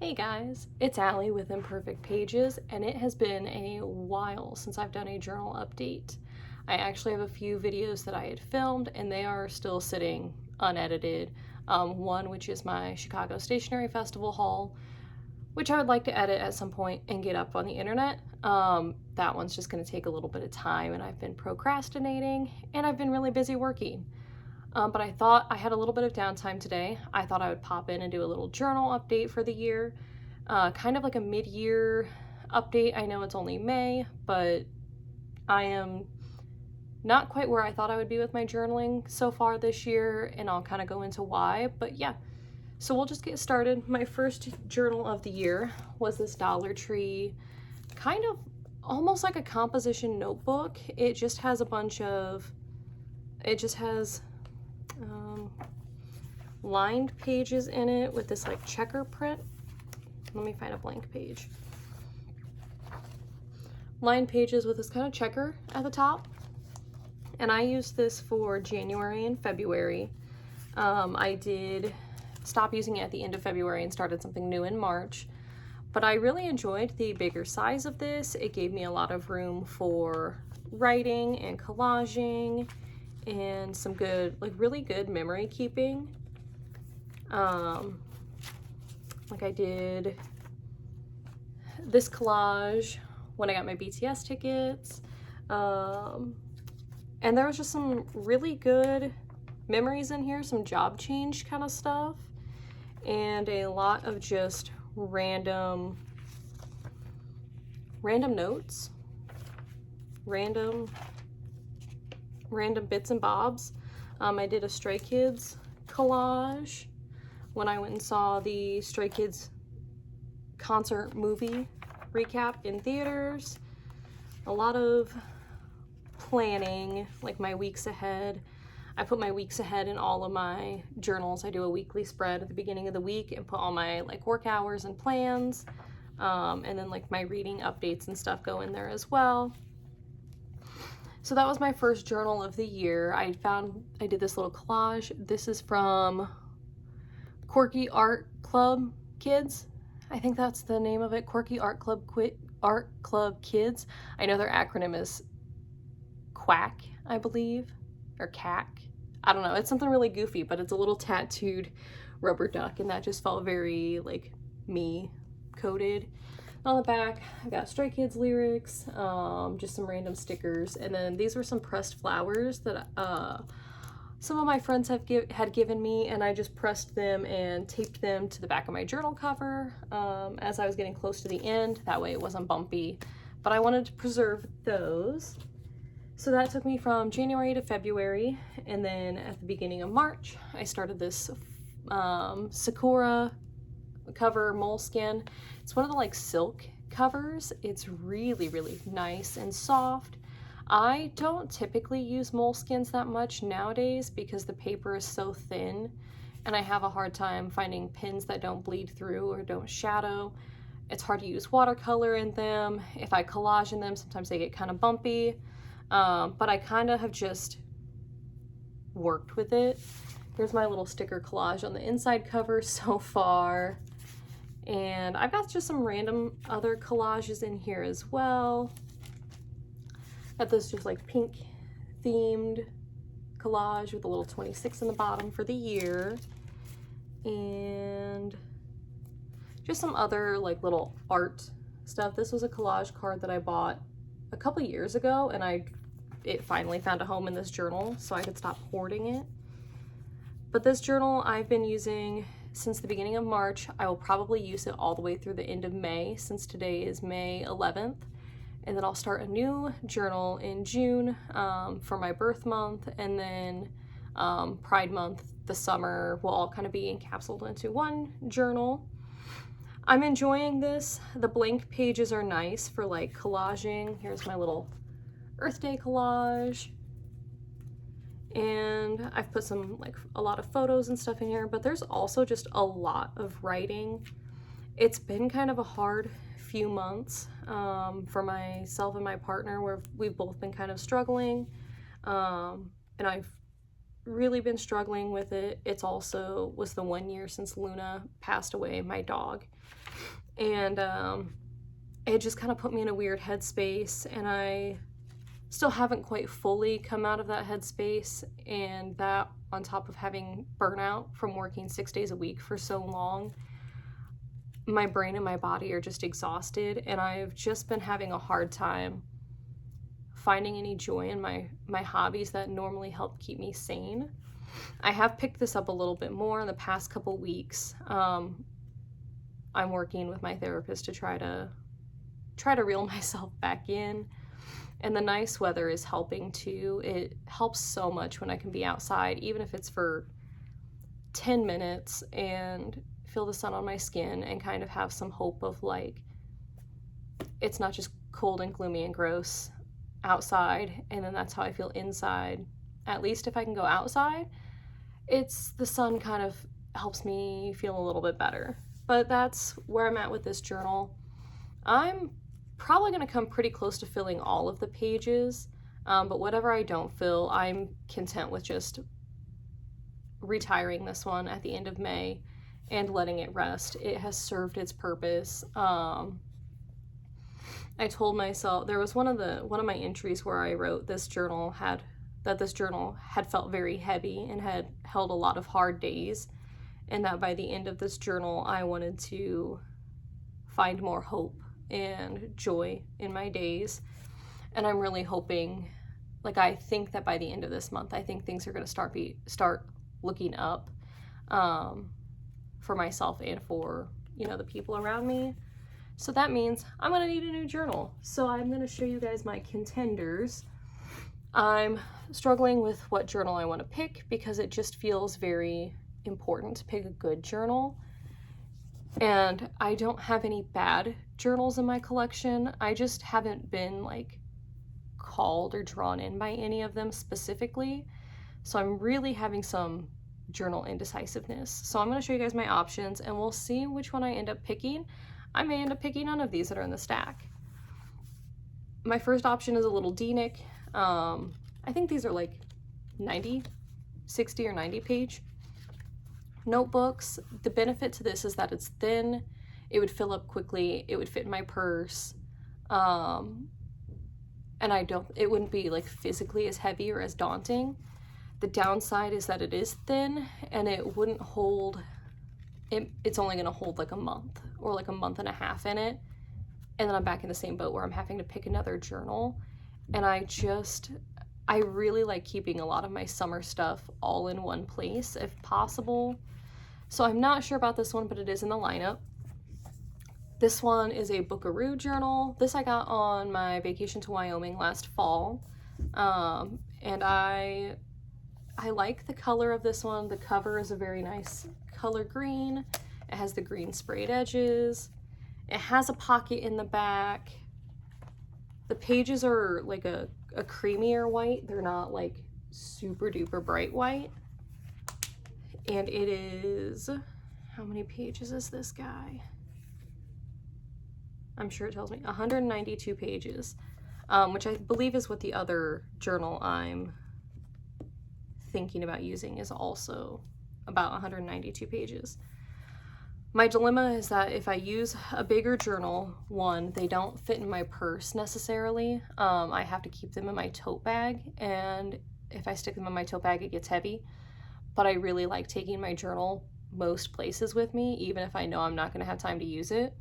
Hey guys, it's Allie with Imperfect Pages, and it has been a while since I've done a journal update. I actually have a few videos that I had filmed, and they are still sitting unedited. One, which is my Chicago Stationery Festival haul, which I would like to edit at some point and get up on the internet. That one's just going to take a little bit of time, and I've been procrastinating, and I've been really busy working. But I thought I had a little bit of downtime today. I thought I would pop in and do a little journal update for the year, kind of like a mid-year update. I know it's only May, but I am not quite where I thought I would be with my journaling so far this year, and I'll kind of go into why. But yeah, so we'll just get started. My first journal of the year was this Dollar Tree, kind of almost like a composition notebook. It just has lined pages in it with this like checker print. Let me find a blank page. Lined pages with this kind of checker at the top. And I used this for January and February. I did stop using it at the end of February and started something new in March. But I really enjoyed the bigger size of this. It gave me a lot of room for writing and collaging and some good, like really good memory keeping. Like I did this collage when I got my BTS tickets. And there was just some really good memories in here, some job change kind of stuff, and a lot of just random notes, random bits and bobs. I did a Stray Kids collage when I went and saw the Stray Kids concert movie recap in theaters. A lot of planning, like my weeks ahead. I put my weeks ahead in all of my journals. I do a weekly spread at the beginning of the week and put all my like work hours and plans. And then like my reading updates and stuff go in there as well. So that was my first journal of the year. I did this little collage. This is from Quirky Art Club Kids. I think that's the name of it, Quirky Art Club Kids. I know their acronym is QUACK, I believe, or CAC. I don't know. It's something really goofy, but it's a little tattooed rubber duck, and that just felt very like me coded. On the back, I got Stray Kids lyrics, just some random stickers, and then these were some pressed flowers that some of my friends had given me, and I just pressed them and taped them to the back of my journal cover as I was getting close to the end. That way it wasn't bumpy, but I wanted to preserve those. So that took me from January to February, and then at the beginning of March, I started this Sakura cover moleskin. It's one of the like silk covers. It's really, really nice and soft. I don't typically use moleskins that much nowadays because the paper is so thin, and I have a hard time finding pins that don't bleed through or don't shadow. It's hard to use watercolor in them. If I collage in them, sometimes they get kind of bumpy. But I kind of have just worked with it. Here's my little sticker collage on the inside cover so far. And I've got just some random other collages in here as well. Got this just like pink themed collage with a little 26 in the bottom for the year. And just some other like little art stuff. This was a collage card that I bought a couple years ago, and it finally found a home in this journal so I could stop hoarding it. But this journal I've been using since the beginning of March. I will probably use it all the way through the end of May, since today is May 11th. And then I'll start a new journal in June for my birth month, and then Pride month, the summer, will all kind of be encapsulated into one journal. I'm enjoying this. The blank pages are nice for like collaging. Here's my little Earth Day collage. And I've put some like a lot of photos and stuff in here, but there's also just a lot of writing. It's been kind of a hard few months for myself and my partner, where we've both been kind of struggling. And I've really been struggling with it. It's also was the 1 year since Luna passed away, my dog. And it just kind of put me in a weird headspace, and I still haven't quite fully come out of that headspace. And that, on top of having burnout from working 6 days a week for so long, my brain and my body are just exhausted, and I've just been having a hard time finding any joy in my hobbies that normally help keep me sane. I have picked this up a little bit more in the past couple weeks. I'm working with my therapist to try to reel myself back in, and the nice weather is helping too. It helps so much when I can be outside, even if it's for 10 minutes, and feel the sun on my skin and kind of have some hope of like, it's not just cold and gloomy and gross outside, and then that's how I feel inside. At least if I can go outside, it's the sun kind of helps me feel a little bit better. But that's where I'm at with this journal. I'm probably going to come pretty close to filling all of the pages, but whatever I don't fill, I'm content with just retiring this one at the end of May and letting it rest. It has served its purpose. I told myself, there was one of my entries where I wrote this journal had felt very heavy and had held a lot of hard days, and that by the end of this journal I wanted to find more hope and joy in my days. And I'm really hoping, like, I think that by the end of this month, I think things are going to start looking up for myself and for, the people around me. So that means I'm going to need a new journal. So I'm going to show you guys my contenders. I'm struggling with what journal I want to pick because it just feels very important to pick a good journal. And I don't have any bad journals in my collection. I just haven't been like called or drawn in by any of them specifically. So I'm really having some journal indecisiveness. So I'm going to show you guys my options, and we'll see which one I end up picking. I may end up picking none of these that are in the stack. My first option is a little D-Nick. I think these are like 60 or 90 page notebooks. The benefit to this is that it's thin, it would fill up quickly, it would fit in my purse, and it wouldn't be like physically as heavy or as daunting. The downside is that it is thin, and it wouldn't hold, it's only going to hold like a month or like a month and a half in it, and then I'm back in the same boat where I'm having to pick another journal. And I really like keeping a lot of my summer stuff all in one place if possible. So I'm not sure about this one, but it is in the lineup. This one is a Bookaroo journal. This I got on my vacation to Wyoming last fall. And I like the color of this one. The cover is a very nice color green. It has the green sprayed edges. It has a pocket in the back. The pages are like a creamier white. They're not like super duper bright white. And it is, how many pages is this guy? I'm sure it tells me 192 pages, which I believe is what the other journal I'm thinking about using is also about 192 pages. My dilemma is that if I use a bigger journal, one, they don't fit in my purse necessarily. I have to keep them in my tote bag, and if I stick them in my tote bag, it gets heavy. But I really like taking my journal most places with me, even if I know I'm not going to have time to use it.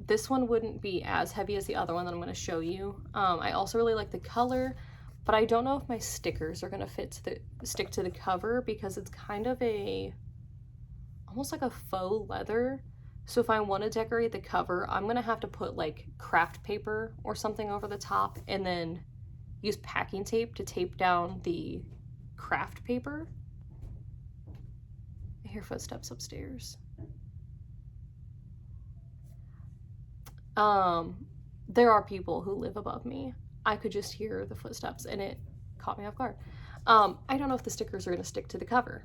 This one wouldn't be as heavy as the other one that I'm going to show you. I also really like the color, but I don't know if my stickers are going to stick to the cover because it's kind of almost like a faux leather. So if I want to decorate the cover, I'm going to have to put like craft paper or something over the top and then use packing tape to tape down the craft paper. I hear footsteps upstairs. There are people who live above me. I could just hear the footsteps and it caught me off guard. I don't know if the stickers are going to stick to the cover,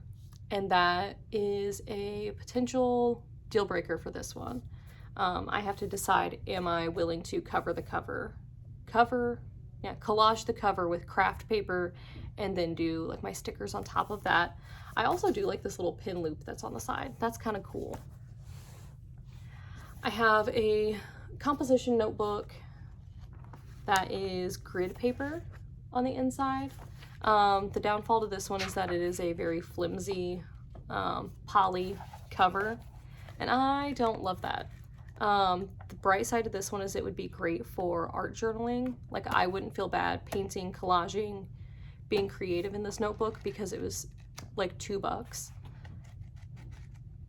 and that is a potential deal breaker for this one. I have to decide, am I willing to collage the cover with craft paper and then do like my stickers on top of that. I also do like this little pin loop that's on the side. That's kind of cool. I have a composition notebook that is grid paper on the inside. The downfall to this one is that it is a very flimsy poly cover, and I don't love that. The bright side of this one is it would be great for art journaling. Like, I wouldn't feel bad painting, collaging, being creative in this notebook because it was like $2.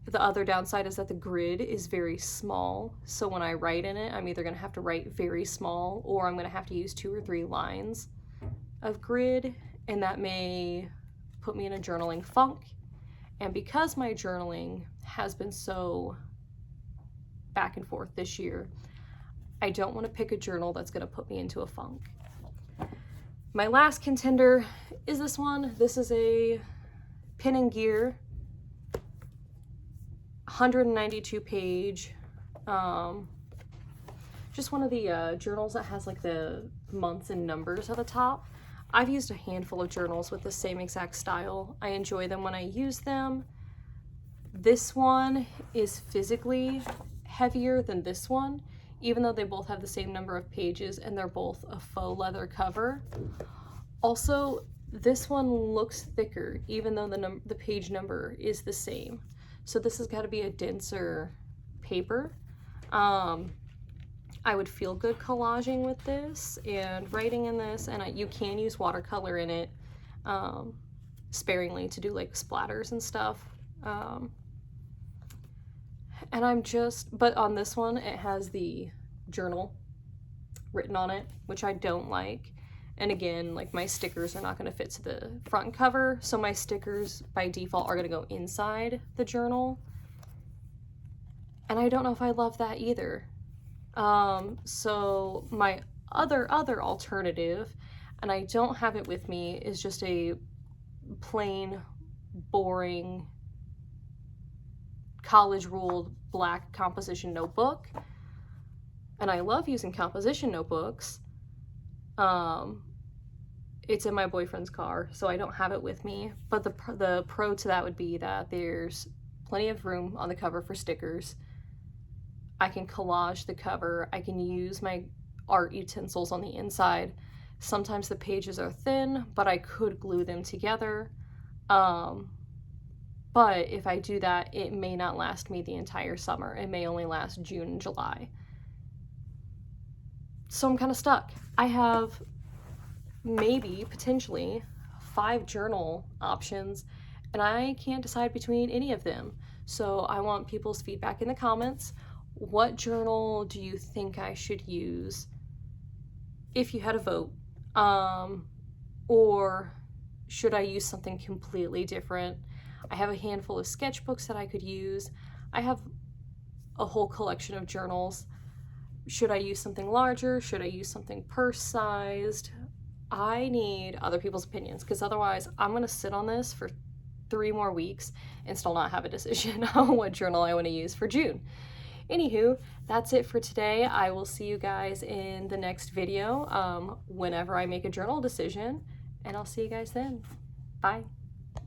The other downside is that the grid is very small, so when I write in it, I'm either going to have to write very small or I'm going to have to use 2 or 3 lines of grid, and that may put me in a journaling funk. And because my journaling has been so back and forth this year, I don't want to pick a journal that's going to put me into a funk. My last contender is this one. This is a Pen and Gear 192 page, just one of the journals that has like the months and numbers at the top. I've used a handful of journals with the same exact style. I enjoy them when I use them. This one is physically heavier than this one, even though they both have the same number of pages and they're both a faux leather cover. Also, this one looks thicker, even though the page number is the same. So this has got to be a denser paper. I would feel good collaging with this and writing in this, and you can use watercolor in it sparingly to do like splatters and stuff. And but on this one, it has the journal written on it, which I don't like. And again, like, my stickers are not going to fit to the front cover, so my stickers by default are going to go inside the journal. And I don't know if I love that either. So my other alternative, and I don't have it with me, is just a plain, boring, college ruled black composition notebook. And I love using composition notebooks. It's in my boyfriend's car, so I don't have it with me. But the pro to that would be that there's plenty of room on the cover for stickers. I can collage the cover. I can use my art utensils on the inside. Sometimes the pages are thin, but I could glue them together. But if I do that, it may not last me the entire summer. It may only last June and July. So I'm kind of stuck. I have maybe, potentially, 5 journal options, and I can't decide between any of them. So I want people's feedback in the comments. What journal do you think I should use if you had a vote? Or should I use something completely different? I have a handful of sketchbooks that I could use. I have a whole collection of journals. Should I use something larger? Should I use something purse-sized? I need other people's opinions, because otherwise I'm going to sit on this for 3 more weeks and still not have a decision on what journal I want to use for June. Anywho, that's it for today. I will see you guys in the next video whenever I make a journal decision, and I'll see you guys then. Bye.